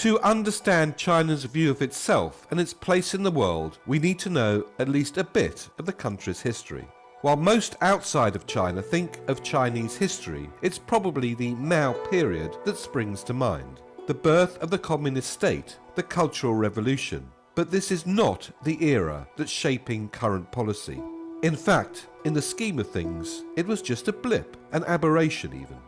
To understand China's view of itself and its place in the world, we need to know at least a bit of the country's history. While most outside of China think of Chinese history, it's probably the Mao period that springs to mind. The birth of the communist state, the Cultural Revolution. But this is not the era that's shaping current policy. In fact, in the scheme of things, it was just a blip, an aberration even.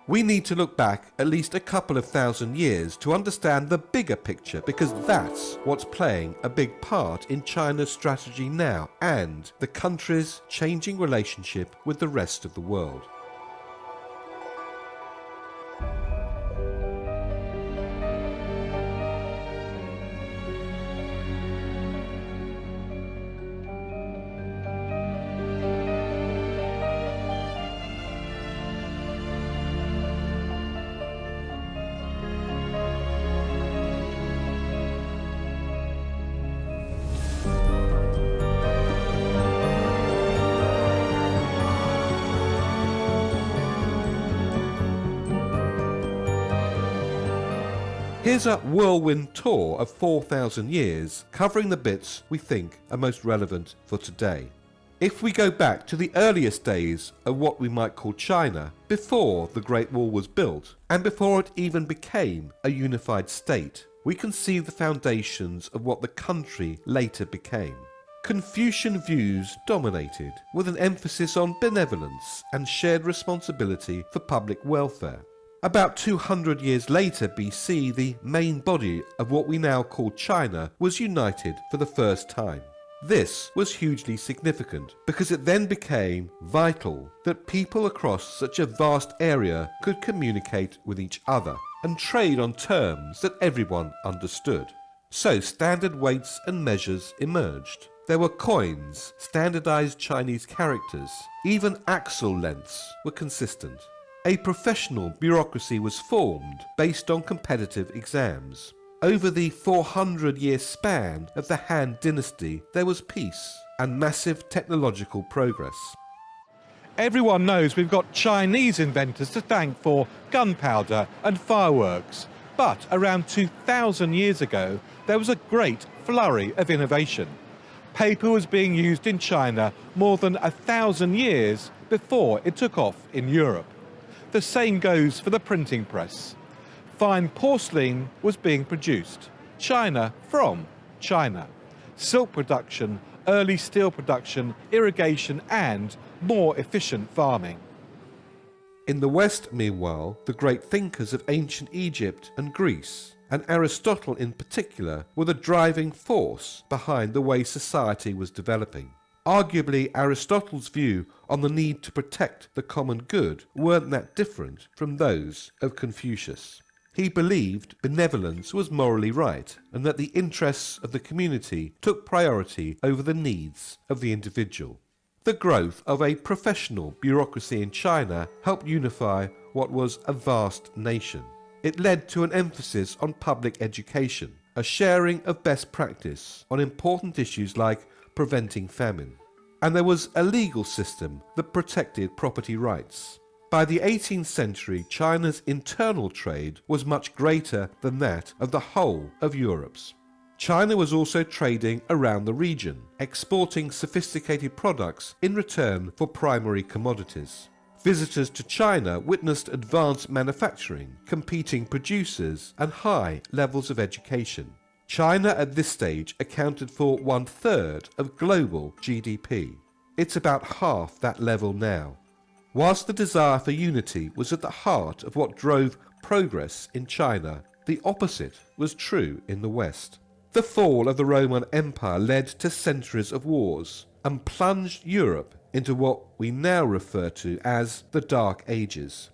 We need to look back at least a couple of thousand years to understand the bigger picture, because that's what's playing a big part in China's strategy now and the country's changing relationship with the rest of the world. Here's a whirlwind tour of 4,000 years, covering the bits we think are most relevant for today. If we go back to the earliest days of what we might call China, before the Great Wall was built, and before it even became a unified state, we can see the foundations of what the country later became. Confucian views dominated, with an emphasis on benevolence and shared responsibility for public welfare. About 200 years later BC, the main body of what we now call China was united for the first time. This was hugely significant because it then became vital that people across such a vast area could communicate with each other and trade on terms that everyone understood. So standard weights and measures emerged. There were coins, standardized Chinese characters, even axle lengths were consistent. A professional bureaucracy was formed based on competitive exams. Over the 400-year span of the Han Dynasty, there was peace and massive technological progress. Everyone knows we've got Chinese inventors to thank for gunpowder and fireworks. But around 2,000 years ago, there was a great flurry of innovation. Paper was being used in China more than 1,000 years before it took off in Europe. The same goes for the printing press. Fine porcelain was being produced. China from China. Silk production, early steel production, irrigation and more efficient farming. In the West, meanwhile, the great thinkers of ancient Egypt and Greece, and Aristotle in particular, were the driving force behind the way society was developing. Arguably, Aristotle's view on the need to protect the common good weren't that different from those of Confucius. He believed benevolence was morally right and that the interests of the community took priority over the needs of the individual. The growth of a professional bureaucracy in China helped unify what was a vast nation. It led to an emphasis on public education, a sharing of best practice on important issues like preventing famine. And there was a legal system that protected property rights. By the 18th century, China's internal trade was much greater than that of the whole of Europe's. China was also trading around the region, exporting sophisticated products in return for primary commodities. Visitors to China witnessed advanced manufacturing, competing producers, and high levels of education. China at this stage accounted for 1/3 of global GDP. It's about half that level now. Whilst the desire for unity was at the heart of what drove progress in China, the opposite was true in the West. The fall of the Roman Empire led to centuries of wars and plunged Europe into what we now refer to as the Dark Ages.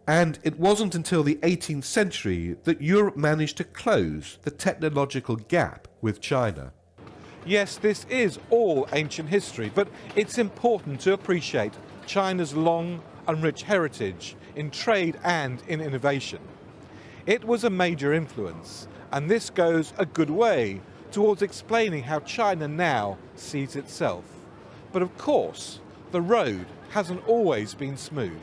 And it wasn't until the 18th century that Europe managed to close the technological gap with China. Yes, this is all ancient history, but it's important to appreciate China's long and rich heritage in trade and in innovation. It was a major influence, and this goes a good way towards explaining how China now sees itself. But of course, the road hasn't always been smooth.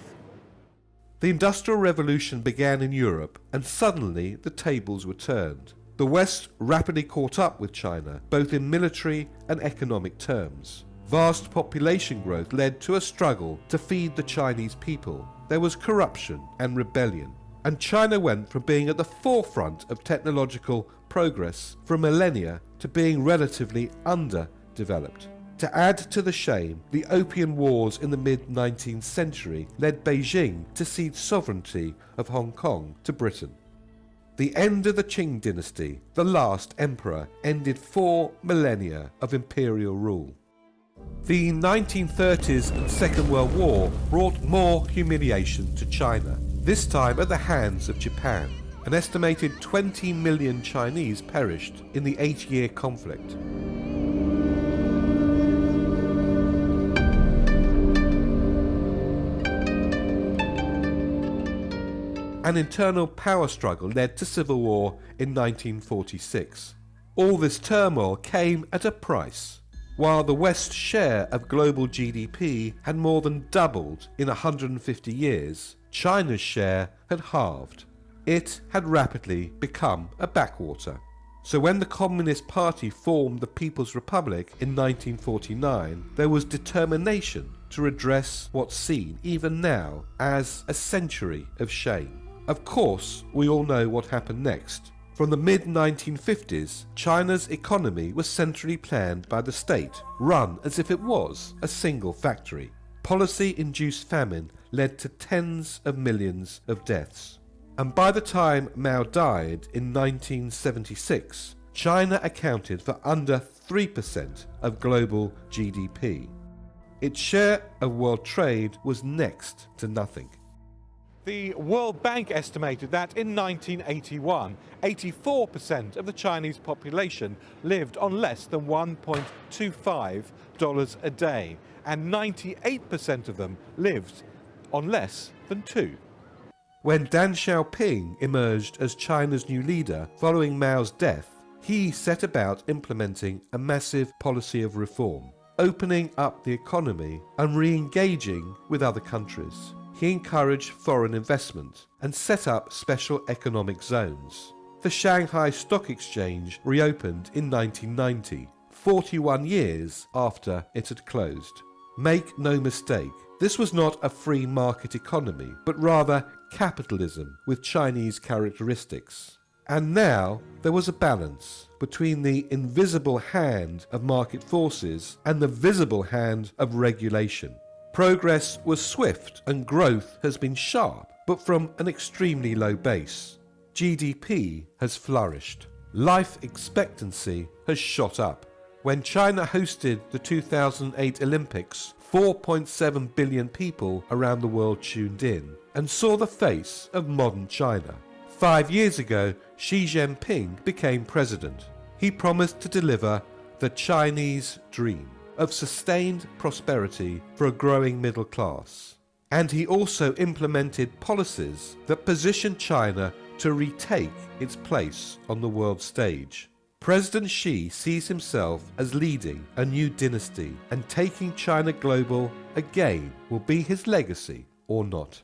The Industrial Revolution began in Europe, and suddenly the tables were turned. The West rapidly caught up with China, both in military and economic terms. Vast population growth led to a struggle to feed the Chinese people. There was corruption and rebellion, and China went from being at the forefront of technological progress for millennia to being relatively underdeveloped. To add to the shame, the Opium Wars in the mid-19th century led Beijing to cede sovereignty of Hong Kong to Britain. The end of the Qing dynasty, the last emperor, ended 4 millennia of imperial rule. The 1930s and Second World War brought more humiliation to China, this time at the hands of Japan. An estimated 20 million Chinese perished in the 8-year conflict. An internal power struggle led to civil war in 1946. All this turmoil came at a price. While the West's share of global GDP had more than doubled in 150 years, China's share had halved. It had rapidly become a backwater. So when the Communist Party formed the People's Republic in 1949, there was determination to redress what's seen, even now, as a century of shame. Of course, we all know what happened next. From the mid-1950s, China's economy was centrally planned by the state, run as if it was a single factory. Policy-induced famine led to tens of millions of deaths. And by the time Mao died in 1976, China accounted for under 3% of global GDP. Its share of world trade was next to nothing. The World Bank estimated that in 1981, 84% of the Chinese population lived on less than $1.25 a day, and 98% of them lived on less than $2. When Deng Xiaoping emerged as China's new leader following Mao's death, he set about implementing a massive policy of reform, opening up the economy and re-engaging with other countries. He encouraged foreign investment and set up special economic zones. The Shanghai Stock Exchange reopened in 1990, 41 years after it had closed. Make no mistake, this was not a free market economy, but rather capitalism with Chinese characteristics. And now there was a balance between the invisible hand of market forces and the visible hand of regulation. Progress was swift and growth has been sharp, but from an extremely low base. GDP has flourished. Life expectancy has shot up. When China hosted the 2008 Olympics, 4.7 billion people around the world tuned in and saw the face of modern China. 5 years ago, Xi Jinping became president. He promised to deliver the Chinese dream of sustained prosperity for a growing middle class. And he also implemented policies that positioned China to retake its place on the world stage. President Xi sees himself as leading a new dynasty, and taking China global again will be his legacy or not.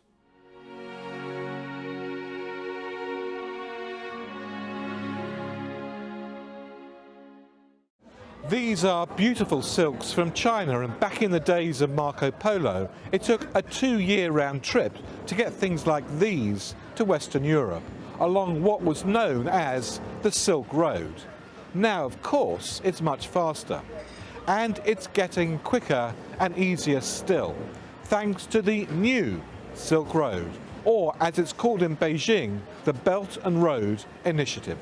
These are beautiful silks from China, and back in the days of Marco Polo, it took a 2-year round trip to get things like these to Western Europe, along what was known as the Silk Road. Now, of course, it's much faster, and it's getting quicker and easier still, thanks to the new Silk Road, or as it's called in Beijing, the Belt and Road Initiative.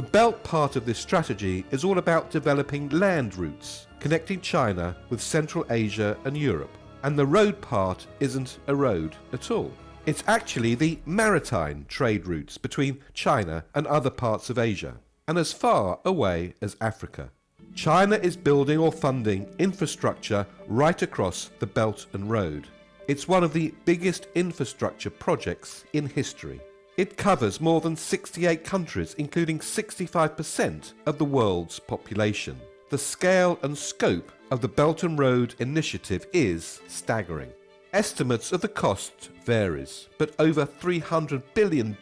The belt part of this strategy is all about developing land routes connecting China with Central Asia and Europe. And the road part isn't a road at all. It's actually the maritime trade routes between China and other parts of Asia, and as far away as Africa. China is building or funding infrastructure right across the Belt and Road. It's one of the biggest infrastructure projects in history. It covers more than 68 countries, including 65% of the world's population. The scale and scope of the Belt and Road Initiative is staggering. Estimates of the cost varies, but over $300 billion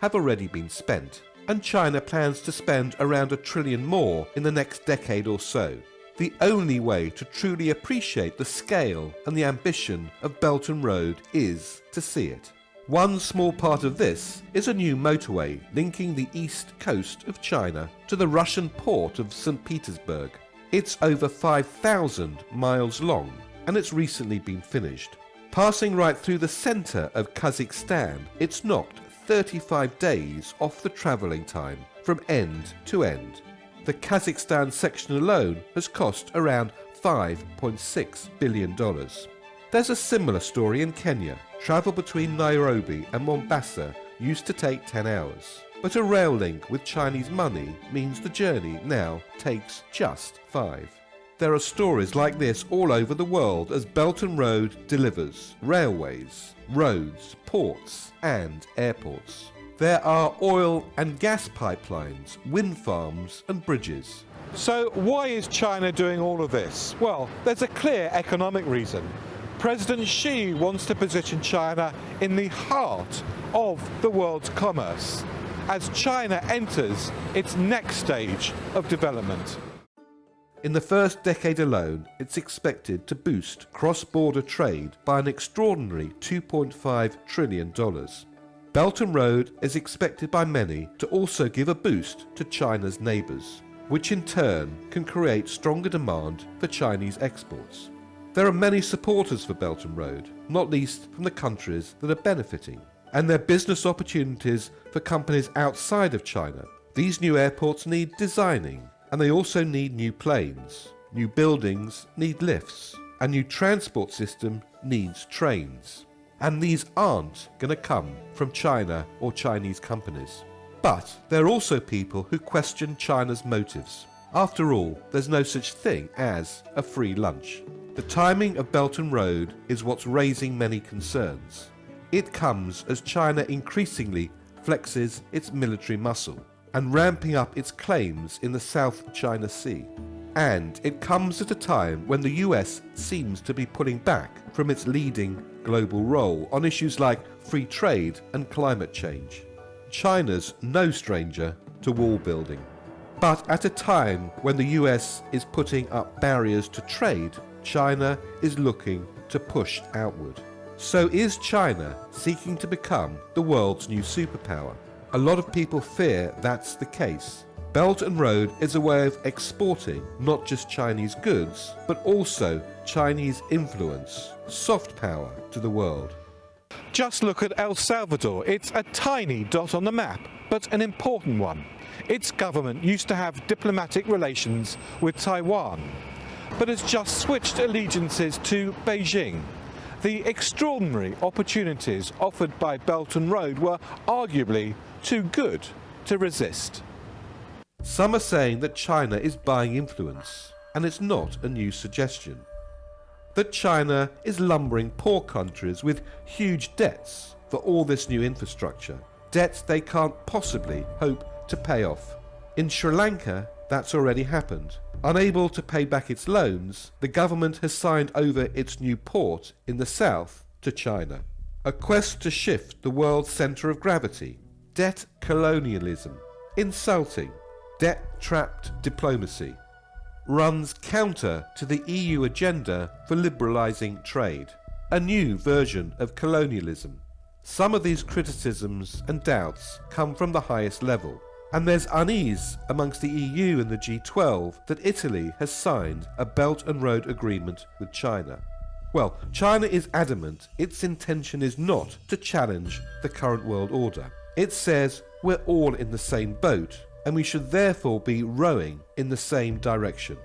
have already been spent, and China plans to spend around $1 trillion more in the next decade or so. The only way to truly appreciate the scale and the ambition of Belt and Road is to see it. One small part of this is a new motorway linking the east coast of China to the Russian port of St. Petersburg. It's over 5,000 miles long, and it's recently been finished. Passing right through the centre of Kazakhstan, it's knocked 35 days off the travelling time from end to end. The Kazakhstan section alone has cost around $5.6 billion. There's a similar story in Kenya. Travel between Nairobi and Mombasa used to take 10 hours, but a rail link with Chinese money means the journey now takes just 5. There are stories like this all over the world as Belt and Road delivers railways, roads, ports and airports. There are oil and gas pipelines, wind farms and bridges. So why is China doing all of this? Well, there's a clear economic reason. President Xi wants to position China in the heart of the world's commerce as China enters its next stage of development. In the first decade alone, it's expected to boost cross-border trade by an extraordinary $2.5 trillion. Belt and Road is expected by many to also give a boost to China's neighbours, which in turn can create stronger demand for Chinese exports. There are many supporters for Belt and Road, not least from the countries that are benefiting, and there are business opportunities for companies outside of China. These new airports need designing, and they also need new planes. New buildings need lifts. A new transport system needs trains. And these aren't going to come from China or Chinese companies. But there are also people who question China's motives. After all, there's no such thing as a free lunch. The timing of Belt and Road is what's raising many concerns. It comes as China increasingly flexes its military muscle and ramping up its claims in the South China Sea. And it comes at a time when the US seems to be pulling back from its leading global role on issues like free trade and climate change. China's no stranger to wall building. But at a time when the US is putting up barriers to trade, China is looking to push outward. So is China seeking to become the world's new superpower? A lot of people fear that's the case. Belt and Road is a way of exporting not just Chinese goods, but also Chinese influence, soft power to the world. Just look at El Salvador. It's a tiny dot on the map, but an important one. Its government used to have diplomatic relations with Taiwan, but has just switched allegiances to Beijing. The extraordinary opportunities offered by Belt and Road were arguably too good to resist. Some are saying that China is buying influence, and it's not a new suggestion. That China is lumbering poor countries with huge debts for all this new infrastructure, debts they can't possibly hope to pay off. In Sri Lanka, that's already happened. Unable to pay back its loans, the government has signed over its new port in the south to China. A quest to shift the world's centre of gravity. Debt colonialism. Insulting. Debt-trapped diplomacy. Runs counter to the EU agenda for liberalising trade. A new version of colonialism. Some of these criticisms and doubts come from the highest level. And there's unease amongst the EU and the G12 that Italy has signed a Belt and Road agreement with China. Well, China is adamant its intention is not to challenge the current world order. It says we're all in the same boat and we should therefore be rowing in the same direction.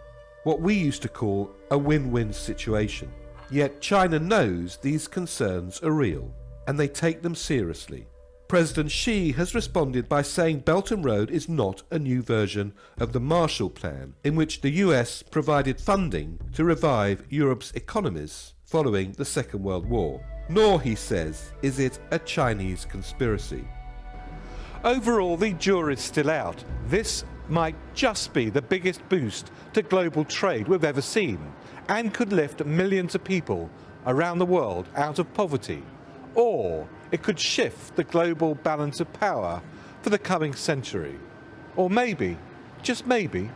what we used to call a win-win situation. Yet China knows these concerns are real, and they take them seriously. President Xi has responded by saying Belt and Road is not a new version of the Marshall Plan, in which the US provided funding to revive Europe's economies following the Second World War. Nor, he says, is it a Chinese conspiracy. Overall, the jury's still out. This might just be the biggest boost to global trade we've ever seen, and could lift millions of people around the world out of poverty. Or it could shift the global balance of power for the coming century. Or maybe, just maybe,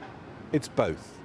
it's both.